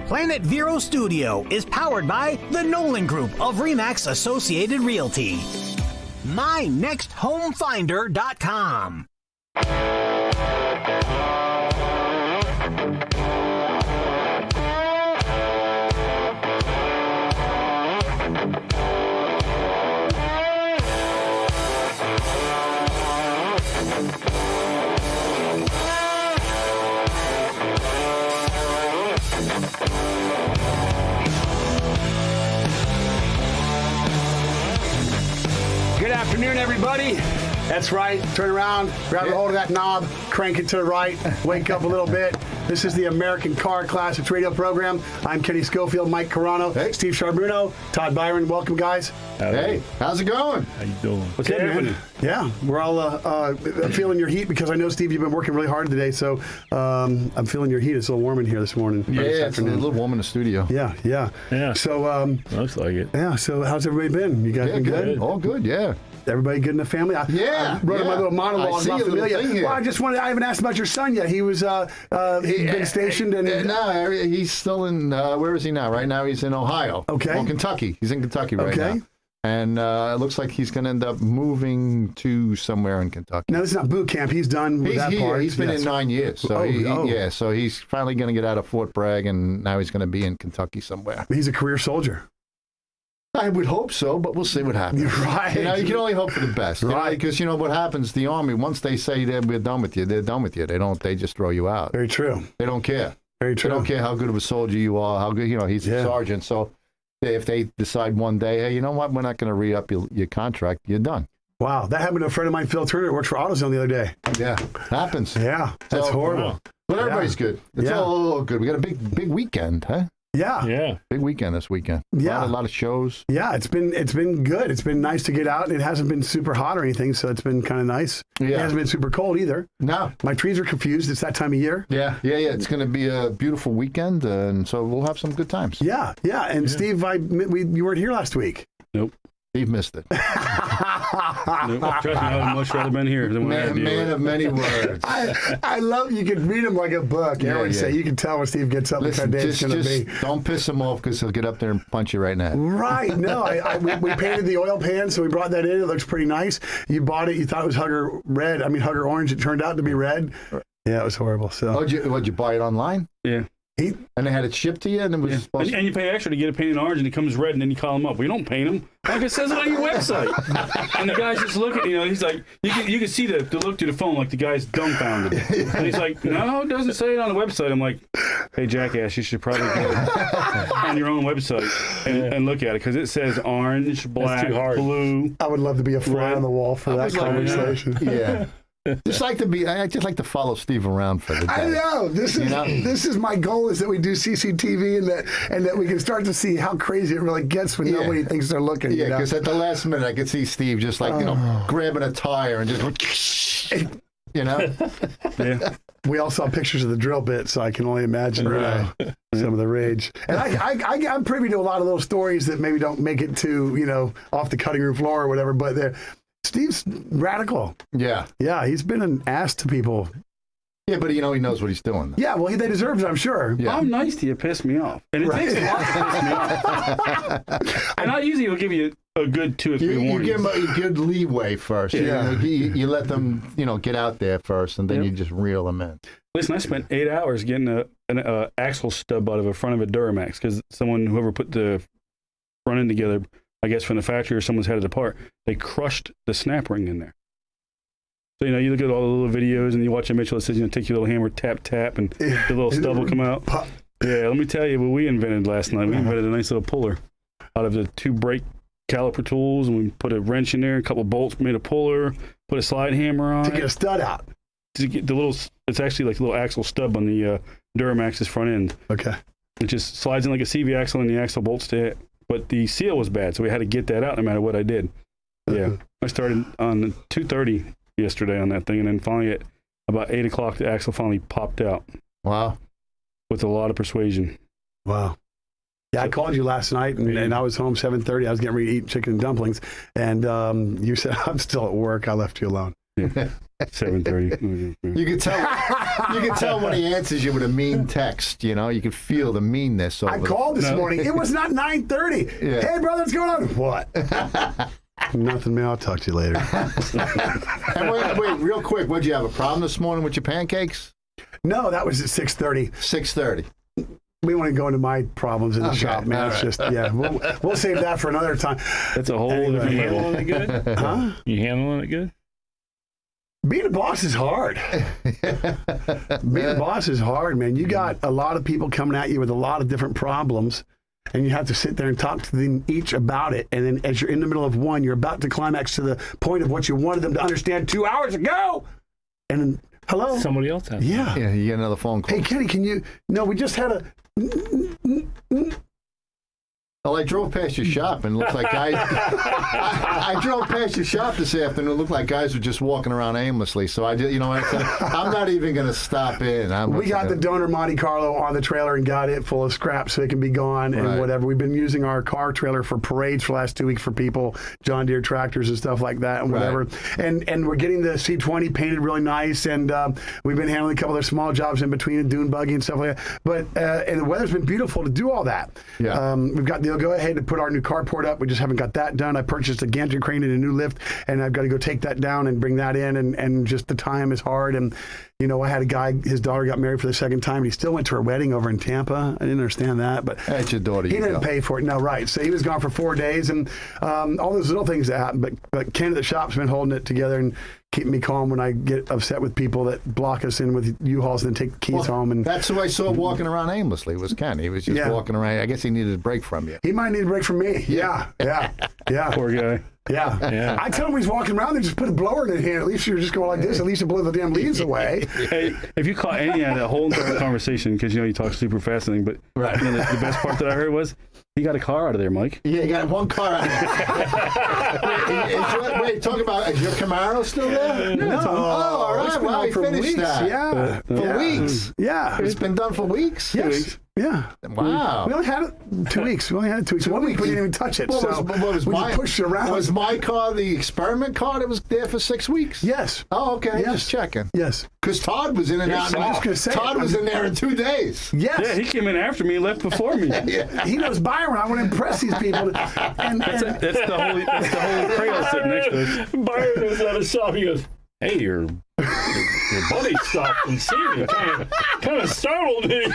Planet Vero Studio is powered by the Nolan Group of RE/MAX Associated Realty. MyNextHomeFinder.com. Good afternoon, everybody. That's right. Turn around, grab a hold of that knob, crank it to the right, wake up a little bit. This is the American Car Classics radio program. I'm Kenny Schofield, Mike Carano, Steve Charbonneau, Todd Byron. Welcome, guys. Hey, how's it going? How you doing? What's happening? Yeah, we're all feeling your heat because I know, Steve, you've been working really hard today. So I'm feeling your heat. It's a little warm in here this morning. Yeah, it's a little warm in the studio. Yeah. So Looks like it. yeah. So how's everybody been? You guys been good? All good, yeah. Everybody good in the family? I wrote my little monologue about familia. Well, I haven't asked about your son yet. He was been stationed in. No, he's still in. Where is he now? Right now, he's in Ohio. Okay. Well, Kentucky. He's in Kentucky right now. And it looks like he's going to end up moving to somewhere in Kentucky. No, this is not boot camp. He's done with that part. He's been in 9 years. So so he's finally going to get out of Fort Bragg, and now he's going to be in Kentucky somewhere. He's a career soldier. I would hope so, but we'll see what happens. Right. You can only hope for the best. Right. Because what happens, the Army, once they say we're done with you, they're done with you. They just throw you out. Very true. They don't care. Very true. They don't care how good of a soldier you are, how good, he's a sergeant. So if they decide one day, hey, you know what, we're not going to re-up your contract, you're done. Wow. That happened to a friend of mine, Phil Turner, who works for AutoZone the other day. Yeah. Happens. Yeah. That's horrible. Wow. But everybody's good. It's all good. We got a big weekend, huh? Yeah. Big weekend this weekend. Yeah. A lot of shows. Yeah, it's been good. It's been nice to get out. It hasn't been super hot or anything, so it's been kind of nice. Yeah. It hasn't been super cold either. No. My trees are confused. It's that time of year. Yeah. It's going to be a beautiful weekend, and so we'll have some good times. Yeah. And Steve, you weren't here last week. Nope. Steve missed it. Trust me, I would much rather been here than man of many words. I love you can read him like a book. Say you can tell when Steve gets up what kind of day it's going to be. Don't piss him off because he'll get up there and punch you right now. Right. No, we painted the oil pan, so we brought that in. It looks pretty nice. You bought it. You thought it was Hugger orange. It turned out to be red. Yeah, it was horrible. So, would you buy it online? Yeah. And they had it shipped to you, and it was supposed and you pay extra to get it painted orange, and it comes red, and then you call them up. We don't paint them, like it says it on your website. And the guy's just looking, he's like, you can see the look through the phone, like the guy's dumbfounded. And he's like, no, it doesn't say it on the website. I'm like, hey, jackass, you should probably go on your own website and look at it, because it says orange, black, blue. I would love to be a fly on the wall for that conversation. Yeah. I just like to follow Steve around for the day. I know. This is my goal, is that we do CCTV and that we can start to see how crazy it really gets when nobody thinks they're looking. Yeah, because at the last minute I could see Steve just grabbing a tire and just Yeah. We all saw pictures of the drill bit, so I can only imagine some of the rage. And I'm privy to a lot of those stories that maybe don't make it to off the cutting room floor or whatever, but Steve's radical. Yeah. Yeah, he's been an ass to people. Yeah, but he knows what he's doing. Yeah, well, they deserve it, I'm sure. Yeah. I'm nice to you, piss me off. And it takes a lot to piss me off. And I usually will give you a good 2 or 3 warnings. You give them a good leeway first. Yeah. You let them, get out there first, and then you just reel them in. Listen, I spent 8 hours getting an axle stub out of the front of a Duramax, because whoever put the front end together, I guess from the factory or someone's had it apart, they crushed the snap ring in there. So, you look at all the little videos and you watch a Mitchell, it says, take your little hammer, tap, tap, and the little stub will come out. Yeah, let me tell you what we invented last night. We invented a nice little puller out of the 2 brake caliper tools, and we put a wrench in there, a couple bolts, made a puller, put a slide hammer on to get a stud out. To get it's actually like a little axle stub on the Duramax's front end. Okay. It just slides in like a CV axle, and the axle bolts to it. But the seal was bad, so we had to get that out no matter what I did. Yeah. I started on 2:30 yesterday on that thing, and then finally at about 8 o'clock, the axle finally popped out. Wow. With a lot of persuasion. Wow. Yeah, I called you last night, and I was home 7:30. I was getting ready to eat chicken and dumplings, and you said, I'm still at work. I left you alone. Yeah. 7:30. You could tell. You could tell when he answers you with a mean text. You know, you could feel the meanness. I called this morning. It was not 9:30. Yeah. Hey, brother, what's going on? What? Nothing, man. I'll talk to you later. And wait, real quick. Would you have a problem this morning with your pancakes? No, that was at 6:30. 6:30. We want to go into my problems in the shop, man. all It's right. just, we'll save that for another time. That's a whole Anyway. different You level. handling it good? Huh? You handling it good? Being a boss is hard. Being a boss is hard, man. You got a lot of people coming at you with a lot of different problems, and you have to sit there and talk to them each about it. And then as you're in the middle of one, you're about to climax to the point of what you wanted them to understand 2 hours ago. And then, hello? Somebody else has. Yeah. Yeah, you get another phone call. Hey, Kenny, can you? No, we just had a. Well, I drove past your shop and it looked like guys. I drove past your shop this afternoon. It looked like guys were just walking around aimlessly. So I did, you know, I said, I'm not even going to stop in. We got the donor Monte Carlo on the trailer and got it full of scrap so it can be gone and Right. whatever. We've been using our car trailer for parades for the last 2 weeks for people, John Deere tractors and stuff like that and whatever. Right. And we're getting the C20 painted really nice, and we've been handling a couple of small jobs in between and dune buggy and stuff like that. But and the weather's been beautiful to do all that. Yeah. We've got the go ahead to put our new carport up. We just haven't got that done. I purchased a gantry crane and a new lift, and I've got to go take that down and bring that in, and just the time is hard. And you know, I had a guy, his daughter got married for the second time, and he still went to her wedding over in Tampa. I didn't understand that, but That's your daughter. he you didn't go. pay for it. No, right. So he was gone for 4 days, and all those little things that happen. But Ken at the shop's been holding it together and keeping me calm when I get upset with people that block us in with U-Hauls and then take the keys home. And That's who I saw walking around aimlessly. Was Ken. He was just Yeah. walking around. I guess he needed a break from you. he might need a break from me. Yeah. Poor guy. Yeah. Yeah. I tell him he's walking around, they just put a blower in his hand. At least you're just going like this. At least you blow the damn leaves away. Hey, if you caught any of that whole entire conversation, because you know you talk super fast and everything, but Right. you know, the best part that I heard was he got a car out of there, Mike. Yeah, you got one car out. Wait, talk about, is your Camaro still there? No. Oh, all right. It's been Well, out I for finished weeks. that. Yeah. For weeks. Yeah. It's been done for weeks? Yes. Yeah. Wow. We only had it 2 weeks. We only had it 2 weeks. 1 week we didn't even touch it. What so was we my, just pushed it around. Was my car the experiment car that was there for 6 weeks? Yes. Oh, okay. Yes. Just checking. Yes. Because Todd was in and out. I'm just gonna say Todd it. was in there in 2 days. Yes. Yeah, he came in after me and left before me. He knows Byron. I want to impress these people. And That's the holy trail sitting next to us. Byron was at a shop. He goes, "Hey, your buddy stopped and seen me. Kind of startled me."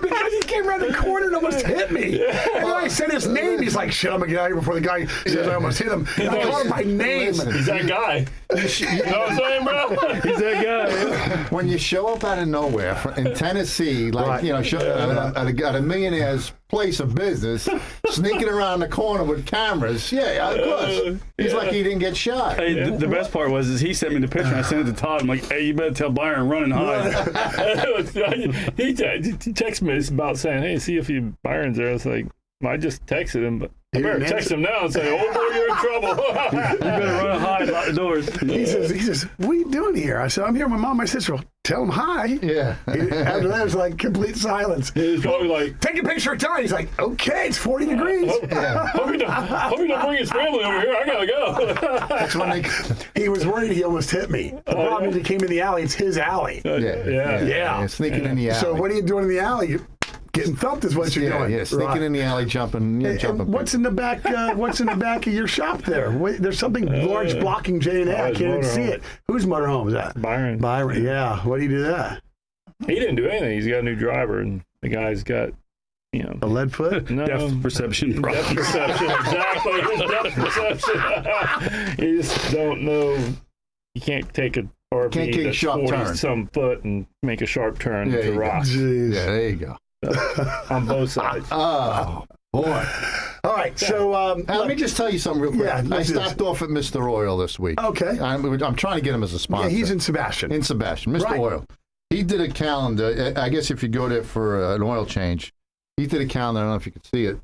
because he came around the corner and almost hit me. And then I said his name. He's like, shit, I'm going to get out of here before the guy says I almost hit him. And I called him by name. Listen. He's that guy. You know what I'm saying, bro? He's that guy. When you show up out of nowhere in Tennessee, like, Right. you know, at a millionaire's place of business, sneaking around the corner with cameras, yeah, of course. He's like he didn't get shot. Hey, the best part was is he sent me the picture and I sent it to Todd. I'm like, hey, you better tell Byron run and hide. He texted me about saying, "Hey, see if Byron's there." I was like, I just texted him, but I He better didn't text answer. him now and say, "Oh boy, you're in trouble." You better run and hide, lock the doors. He says, what are you doing here? I said, I'm here with my mom and my sister. Well, tell them hi. Yeah. After that, it was like complete silence. He's probably like, Take a picture of Todd. He's like, okay, it's 40 degrees. hope you don't bring his family over here. I gotta go. That's when they. He was worried he almost hit me. The problem is he came in the alley. It's his alley. Yeah. Sneaking in the alley. So what are you doing in the alley? You're getting thumped is what you're doing. Yeah, sneaking Right. in the alley, jumping. And jumping. what's in the back? What's in the back of your shop there? Wait, there's something large blocking J and A. I his can't even see motorhome. it. Whose motorhome is that? Byron. Byron. Yeah. What do you do that? He didn't do anything. He's got a new driver, and the guy's got, A lead foot? no Depth perception problem. depth perception. Exactly, his depth perception. You just don't know. You can't take a Can't RV take a that's sharp 40 turn. some foot and make a sharp turn There to you go. rocks Jeez. Yeah, there you go. on both sides. Oh, boy. All right. So Let me just tell you something real quick. Yeah, I let's do this. stopped off at Mr. Oil this week. Okay. I'm trying to get him as a Yeah, sponsor. he's in Sebastian. In Sebastian, Mr. Right. Oil. He did a calendar. I guess if you go there for an oil change, he did a calendar. I don't know if you can see it.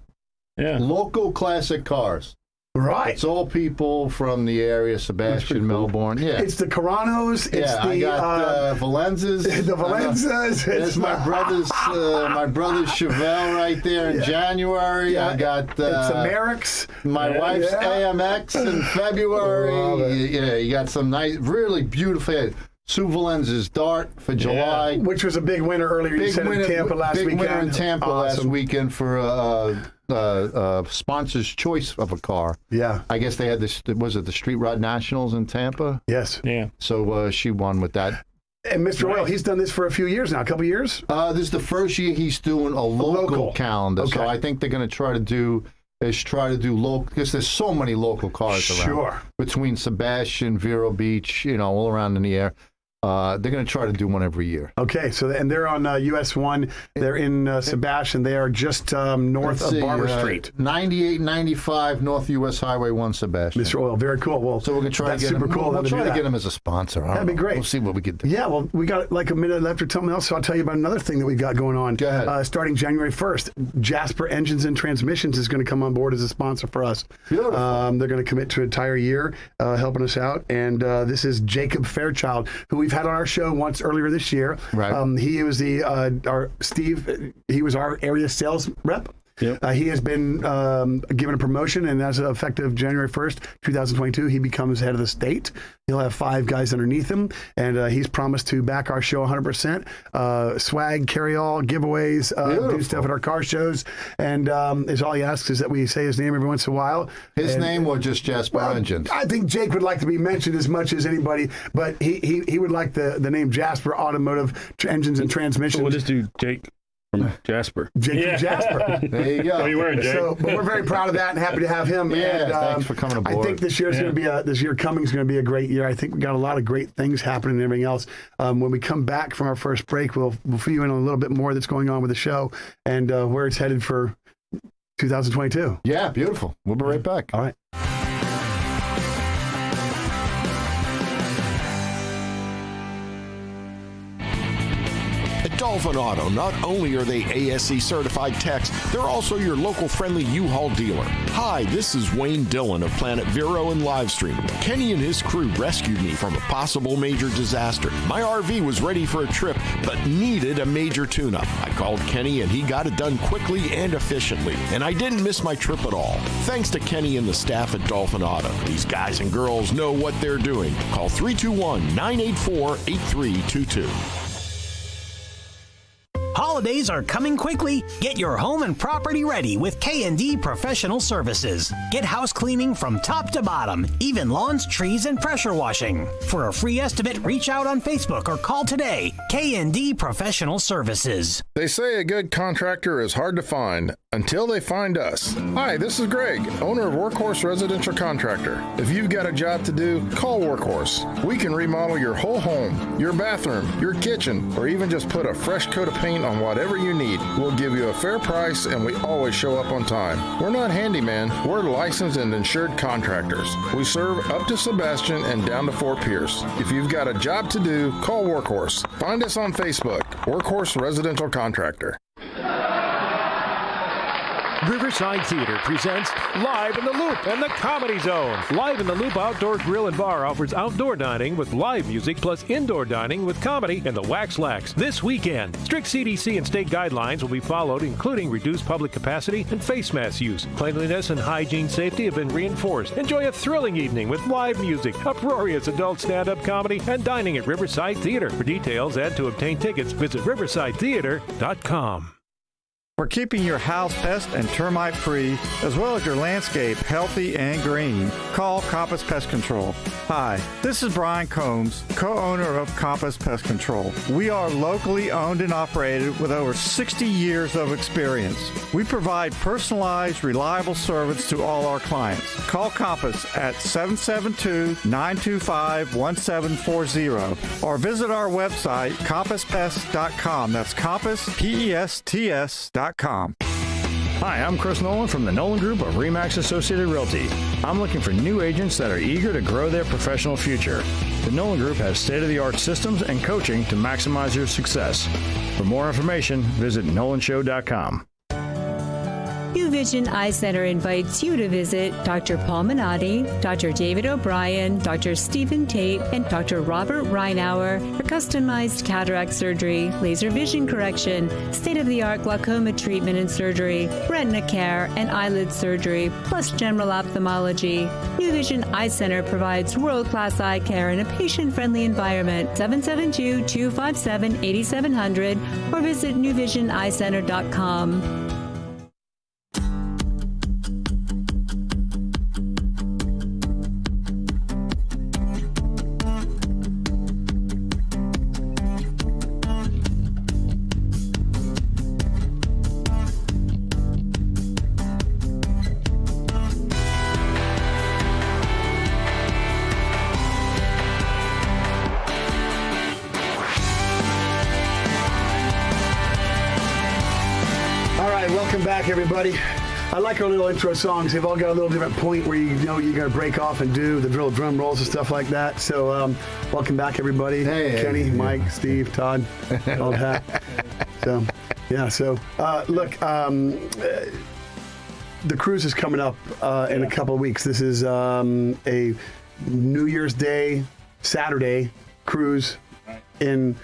Yeah. Local classic cars. Right. It's all people from the area, Sebastian, Melbourne. Yeah. It's the Caranos. It's the I got Valenzas. The Valenzas. There's my brother's Chevelle right there in January. Yeah. I got it's Americs. my wife's AMX in February. Yeah, you got some nice, really beautiful. Sue Valenza's Dart for July. Which was a big winner earlier. You said in Tampa last weekend. Big winner in Tampa last weekend for sponsor's choice of a car. Yeah. I guess they had this, was it the Street Rod Nationals in Tampa? Yes. Yeah. So she won with that. And Mr. Oil, he's done this for a few years now, a couple years? This is the first year he's doing a local calendar. Okay. So I think they're going to try to do local, because there's so many local cars around. Sure. Between Sebastian, Vero Beach, all around in the air. They're going to try to do one every year. Okay, so and they're on US 1. They're in Sebastian. They are just north of Barber Street. 98, 95 North US Highway 1, Sebastian. Mr. Oil, very cool. Well, so we're going to try to get super him. cool. We'll try to get him as a sponsor. That'd be great. We'll see what we can do. Yeah, well, we got like a minute left or something else, so I'll tell you about another thing that we've got going on. Go ahead. Starting January 1st, Jasper Engines and Transmissions is going to come on board as a sponsor for us. Beautiful. They're going to commit to an entire year helping us out. And this is Jacob Fairchild, who we've had on our show once earlier this year. Right. He was he was our area sales rep. Yep. He has been given a promotion, and as effective January 1st, 2022, he becomes head of the state. He'll have 5 guys underneath him, and he's promised to back our show 100%. Swag, carry-all, giveaways, do stuff at our car shows, and is all he asks is that we say his name every once in a while. His name or just Jasper Engines? I think Jake would like to be mentioned as much as anybody, but he would like the name Jasper Automotive Engines and Transmissions. We'll just do Jake from Jasper. Jake from Jasper. There you go. What are you wearing, Jake? So, but we're very proud of that and happy to have him. Yeah, and, thanks for coming aboard. I think this year is going to be this year coming is going to be a great year. I think we got a lot of great things happening and everything else. When we come back from our first break, we'll fill you in on a little bit more that's going on with the show and where it's headed for 2022. Yeah, beautiful. We'll be right back. All right. At Dolphin Auto, not only are they ASE certified techs, they're also your local friendly U-Haul dealer. Hi, this is Wayne Dillon of Planet Vero and Livestream. Kenny and his crew rescued me from a possible major disaster. My RV was ready for a trip, but needed a major tune-up. I called Kenny and he got it done quickly and efficiently, and I didn't miss my trip at all. Thanks to Kenny and the staff at Dolphin Auto. These guys and girls know what they're doing. Call 321-984-8322. Holidays are coming quickly. Get your home and property ready with K&D Professional Services. Get house cleaning from top to bottom, even lawns, trees, and pressure washing. For a free estimate, reach out on Facebook or call today. K&D Professional Services. They say a good contractor is hard to find until they find us. Hi, this is Greg, owner of Workhorse Residential Contractor. If you've got a job to do, call Workhorse. We can remodel your whole home, your bathroom, your kitchen, or even just put a fresh coat of paint on whatever you need. We'll give you a fair price and we always show up on time. We're not handyman, we're licensed and insured contractors. We serve up to Sebastian and down to Fort Pierce. If you've got a job to do, call Workhorse. Find us on Facebook, Workhorse Residential Contractor. Riverside Theater presents Live in the Loop and the Comedy Zone. Live in the Loop Outdoor Grill and Bar offers outdoor dining with live music plus indoor dining with comedy and the Wax Lax this weekend. Strict CDC and state guidelines will be followed, including reduced public capacity and face mask use. Cleanliness and hygiene safety have been reinforced. Enjoy a thrilling evening with live music, uproarious adult stand-up comedy, and dining at Riverside Theater. For details and to obtain tickets, visit riversidetheater.com. For keeping your house pest and termite free, as well as your landscape healthy and green, call Compass Pest Control. Hi, this is Brian Combs, co-owner of Compass Pest Control. We are locally owned and operated with over 60 years of experience. We provide personalized, reliable service to all our clients. Call Compass at 772-925-1740 or visit our website, CompassPest.com. That's Compass, P-E-S-T-S.com. Hi, I'm Chris Nolan from the Nolan Group of RE/MAX Associated Realty. I'm looking for new agents that are eager to grow their professional future. The Nolan Group has state-of-the-art systems and coaching to maximize your success. For more information, visit nolanshow.com. New Vision Eye Center invites you to visit Dr. Paul Minotti, Dr. David O'Brien, Dr. Stephen Tate, and Dr. Robert Reinauer for customized cataract surgery, laser vision correction, state-of-the-art glaucoma treatment and surgery, retina care, and eyelid surgery, plus general ophthalmology. New Vision Eye Center provides world-class eye care in a patient-friendly environment. 772-257-8700 or visit newvisioneyecenter.com. Welcome back, everybody. I like our little intro songs. They've all got a little different point where you know you're going to break off and do the drill drum rolls and stuff like that. So welcome back, everybody. Hey, Kenny, Mike, Steve, Todd, old hat. So, yeah. So, look, the cruise is coming up in a couple of weeks. This is a New Year's Day, Saturday cruise in...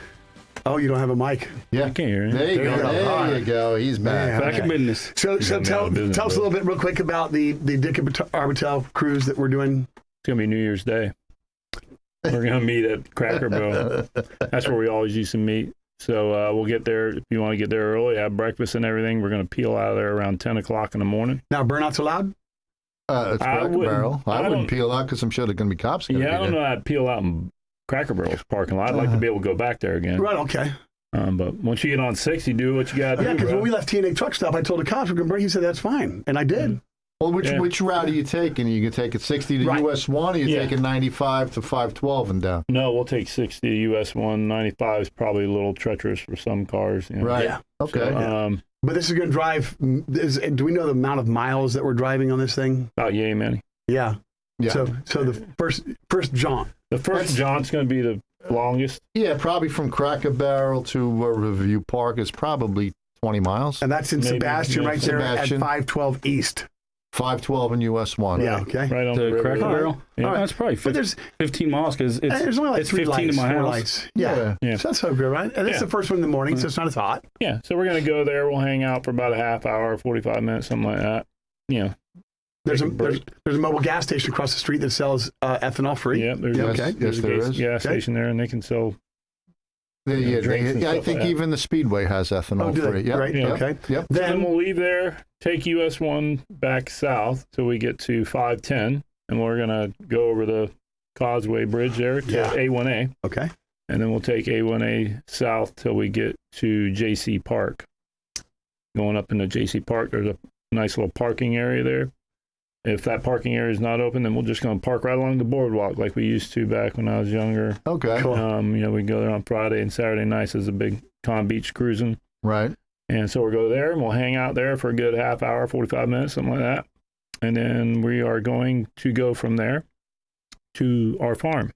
Oh, you don't have a mic? Yeah. I can't hear you. There you go. There you go. He's back. Back in business. So tell us a little bit real quick about the Dick Arbiter Cruise that we're doing. It's going to be New Year's Day. We're going to meet at Cracker Barrel. That's where we always used to meet. So we'll get there. If you want to get there early, have breakfast and everything, we're going to peel out of there around 10 o'clock in the morning. Now, burnouts allowed? It's Cracker Barrel. I wouldn't peel out because I'm sure there's going to be cops. Yeah, I don't know how to peel out in Cracker Barrel's parking lot. I'd like to be able to go back there again. Right, okay. But once you get on 60, do what you got to do. Yeah, because when we left TNA Truck Stop, I told the cops we're going to bring. He said, that's fine. And I did. Well, which route are you taking? You can take it 60 to US 1 or you take it 95 to 512 and down? No, we'll take 60 to US 1. 95 is probably a little treacherous for some cars. You know? Right. Yeah. Okay. So, but this is going to drive, do we know the amount of miles that we're driving on this thing? About yay many. Yeah. So the first jaunt. The first jaunt's going to be the longest. Yeah, probably from Cracker Barrel to Riverview Park is probably 20 miles. And that's in Sebastian, right there at 512 East. 512 in US 1. Yeah, okay. Right on The the Cracker Barrel? Yeah, All right. that's probably 15 miles because there's only like 3 15 lights, to my 4 house. lights. Yeah. Yeah. So that's so good, right? And it's the first one in the morning, so it's not as hot. Yeah, so we're going to go there. We'll hang out for about a half hour, 45 minutes, something like that. You know. There's a mobile gas station across the street that sells ethanol free. Yeah, there's Yes, there is. gas station there, and they can sell. I think even the Speedway has ethanol free. Yep. Right. Yep. Okay. Yep. Then we'll leave there, take US 1 back south till we get to 510, and we're going to go over the Causeway Bridge there to A1A. Okay. And then we'll take A1A south till we get to JC Park. Going up into JC Park, there's a nice little parking area there. If that parking area is not open, then we're just going to park right along the boardwalk like we used to back when I was younger. Okay. Cool. We go there on Friday and Saturday nights as a big Con Beach cruising. Right. And so we'll go there and we'll hang out there for a good half hour, 45 minutes, something like that. And then we are going to go from there to our farm.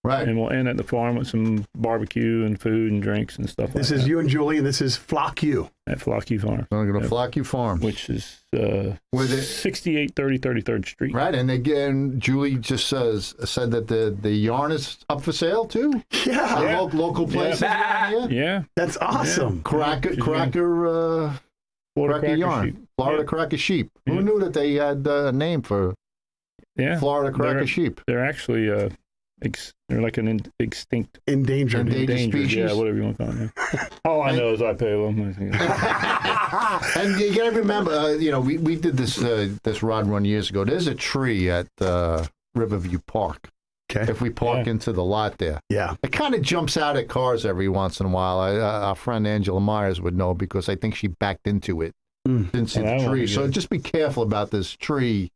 Right. And we'll end at the farm with some barbecue and food and drinks and stuff like that. This is you and Julie, and this is Flock U. At Flock U Farm. I'm going to Flock U Farm. Which is 6830 33rd Street. Right. And again, Julie just said that the yarn is up for sale, too? Yeah. Local places around here? Yeah. That's awesome. Cracker yarn. Sheep. Florida Cracker Sheep. Who knew that they had a name for Florida Cracker Sheep? They're actually... they're like an extinct... Endangered species? Yeah, whatever you want to call it. Yeah. All I know is I pay them. And you got to remember, we did this rod run years ago. There's a tree at Riverview Park. Okay. If we park into the lot there. Yeah. It kind of jumps out at cars every once in a while. Our friend Angela Myers would know because I think she backed into it. Didn't see the tree. So just be careful about this tree.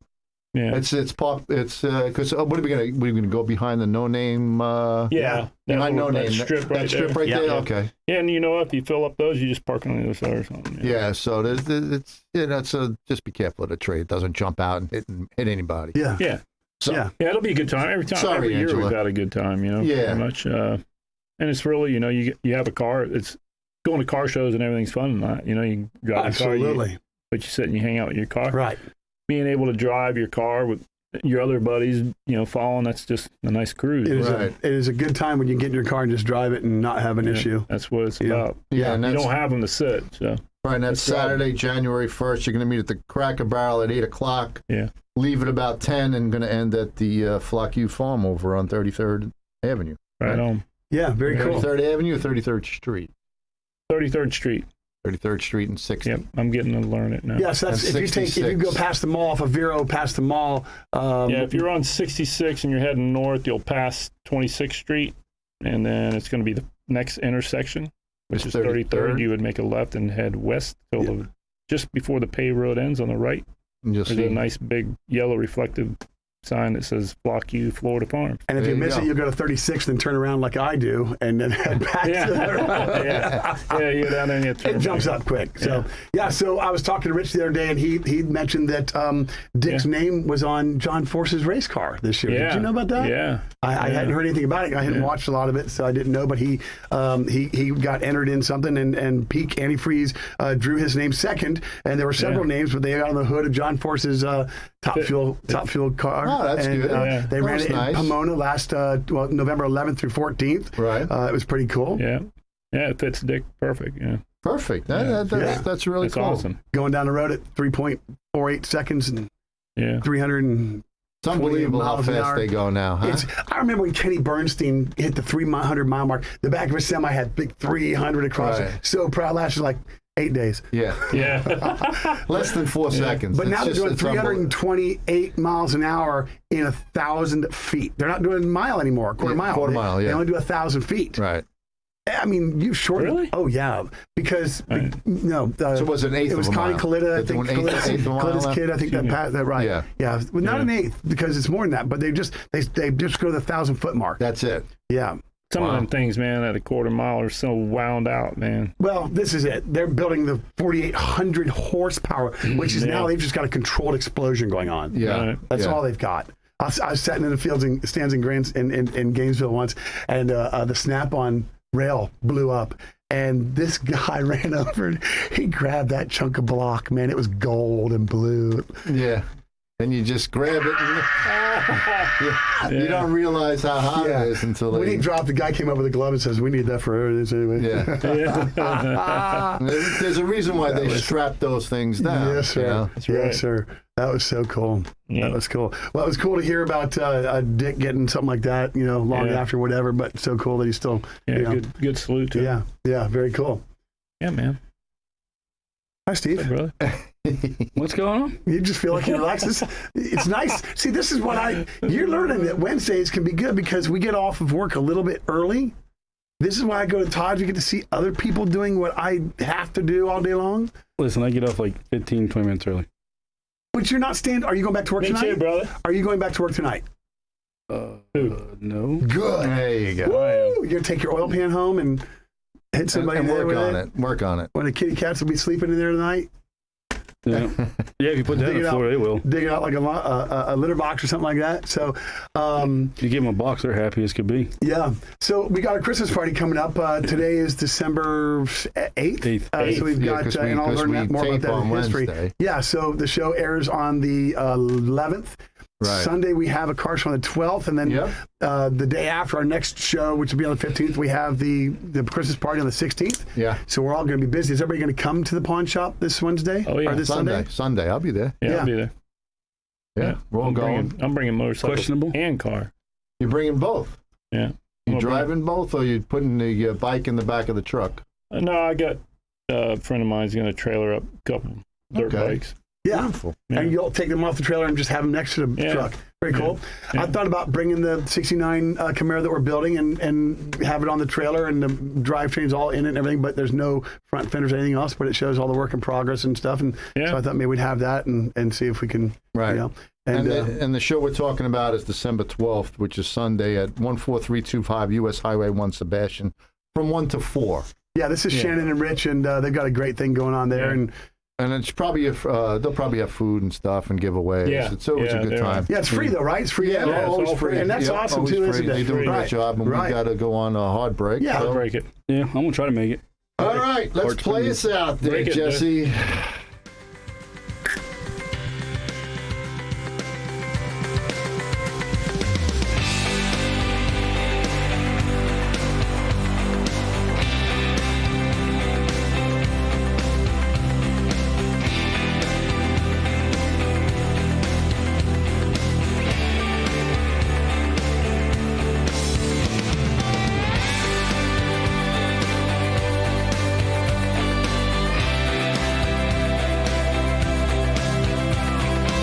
Yeah, it's because what are we gonna go behind the no name? Behind no name strip right that strip there. right there. Okay. Yeah, and if you fill up those, you just park on the other side or something. Yeah. So just be careful of the tree. It doesn't jump out and hit anybody. Yeah. Yeah. So, yeah, it'll be a good time every time. Sorry, every year Angela. we've had a good time. Yeah. Pretty much. And it's really you have a car. It's going to car shows and everything's fun and that. You can drive a car. Absolutely. but you sit and you hang out in your car. Right. Being able to drive your car with your other buddies, following, that's just a nice cruise. It is a good time when you get in your car and just drive it and not have an issue. That's what it's about. Yeah, and you don't have them to sit. So. Right, and that's Saturday, January 1st. You're going to meet at the Cracker Barrel at 8 o'clock. Yeah. Leave at about 10 and going to end at the Flock U Farm over on 33rd Avenue. Right on. Yeah, very cool. 33rd Avenue or 33rd Street? 33rd Street. 33rd Street and 60th. Yep, I'm getting to learn it now. Yeah, so that's if you go past the mall, off of Vero, past the mall. If you're on 66 and you're heading north, you'll pass 26th Street, and then it's going to be the next intersection, which is 33rd. You would make a left and head west till just before the paved road ends on the right. There's a nice big yellow reflective sign that says Flock U Florida Farm. And if you miss it, you'll go to 36th and turn around like I do, and then head back to the Yeah, you're down there and you turn. It jumps up quick. So so I was talking to Rich the other day, and he mentioned that Dick's name was on John Force's race car this year. Did you know about that? Yeah. I hadn't heard anything about it. I hadn't watched a lot of it, so I didn't know. But he got entered in something, and Peak Antifreeze drew his name second, and there were several names, but they got on the hood of John Force's top fuel car. Oh, that's good. They ran it in Pomona last November 11th through 14th. Right. It was pretty cool. Yeah, it fits Dick perfect. Yeah. Perfect. That's really That's cool. awesome. Going down the road at 3.48 seconds and 300 and it's unbelievable how fast they go now, huh? I remember when Kenny Bernstein hit the 300-mile mark, the back of his semi had big 300 across it. So proud, lasted like 8 days. Yeah. Less than 4 seconds. But now they're doing 328 miles an hour in 1,000 feet. They're not doing mile anymore, quarter mile. They only do 1,000 feet. Right. I mean, you shortened. Really? Oh yeah, because so it was an eighth. It was of a Connie mile. Coletta, I think. Coletta's kid, I think that passed that right. Yeah, but not an eighth because it's more than that. But they just go to the 1,000-foot mark. That's it. Yeah. Some of them things, man, at a quarter mile are so wound out, man. Well, this is it. They're building the 4,800 horsepower, which is now they've just got a controlled explosion going on. Yeah, that's all they've got. I was sitting in the stands in Gainesville once, and the Snap-on rail blew up, and this guy ran over and he grabbed that chunk of block. Man, it was gold and blue. Yeah. And you just grab it. And you don't realize how hot it is until when he dropped, the guy came up with a glove and says, "We need that for everything anyway." Yeah. There's a reason why they strap those things down. Yes, sir. That's right. Yes, sir. That was so cool. Yeah. That was cool. Well, it was cool to hear about Dick getting something like that, long after whatever, but so cool that he's still, good salute to him. Yeah, very cool. Yeah, man. Hi, Steve. Hey, brother. What's going on? You just feel like you relax. It's nice. See, this is what you're learning that Wednesdays can be good because we get off of work a little bit early. This is why I go to Todd's. We get to see other people doing what I have to do all day long. Listen, I get off like 15, 20 minutes early. But you're not staying. Are you going back to work tonight? Me too, brother. Are you going back to work tonight? No. Good. There you go. Woo! You're going to take your oil pan home and hit somebody and there work with on it. Work on it. When the kitty cats will be sleeping in there tonight. Yeah, if you put that on the floor, they will. Dig it out like a litter box or something like that. So, you give them a box, they're happy as could be. Yeah. So we got a Christmas party coming up. Today is December 8th. So we've got, and I'll learn more about that in history. Wednesday. Yeah. So the show airs on the 11th. Right. Sunday we have a car show on the 12th, and then the day after our next show, which will be on the 15th, we have the Christmas party on the 16th. Yeah. So we're all going to be busy. Is everybody going to come to the pawn shop this Wednesday? Oh, yeah. Or this Sunday? Sunday. I'll be there. Yeah, I'll be there. Yeah. We're all going. I'm bringing motorcycle Questionable? and car. You're bringing both? Yeah. You driving both, or you putting the bike in the back of the truck? No, I got a friend of mine's going to trailer up a couple dirt bikes. Yeah. Beautiful. And you'll take them off the trailer and just have them next to the truck. Very cool. Yeah. I thought about bringing the 69 Camaro that we're building and have it on the trailer and the drivetrain's all in it and everything, but there's no front fenders or anything else, but it shows all the work in progress and stuff. And so I thought maybe we'd have that and see if we can, Right. And the show we're talking about is December 12th, which is Sunday at 14325 U.S. Highway 1 Sebastian from 1 to 4. Yeah, this is Shannon and Rich, and they've got a great thing going on there. And it's probably they'll probably have food and stuff and giveaways. Yeah. It's always a good time. Yeah, it's free though, right? It's free. Yeah, it's always all free. And that's awesome too, isn't it? They do a great job, and we got to go on a hard break. Yeah, I'll break it. Yeah, I'm going to try to make it. All right, let's play us out there, Jesse.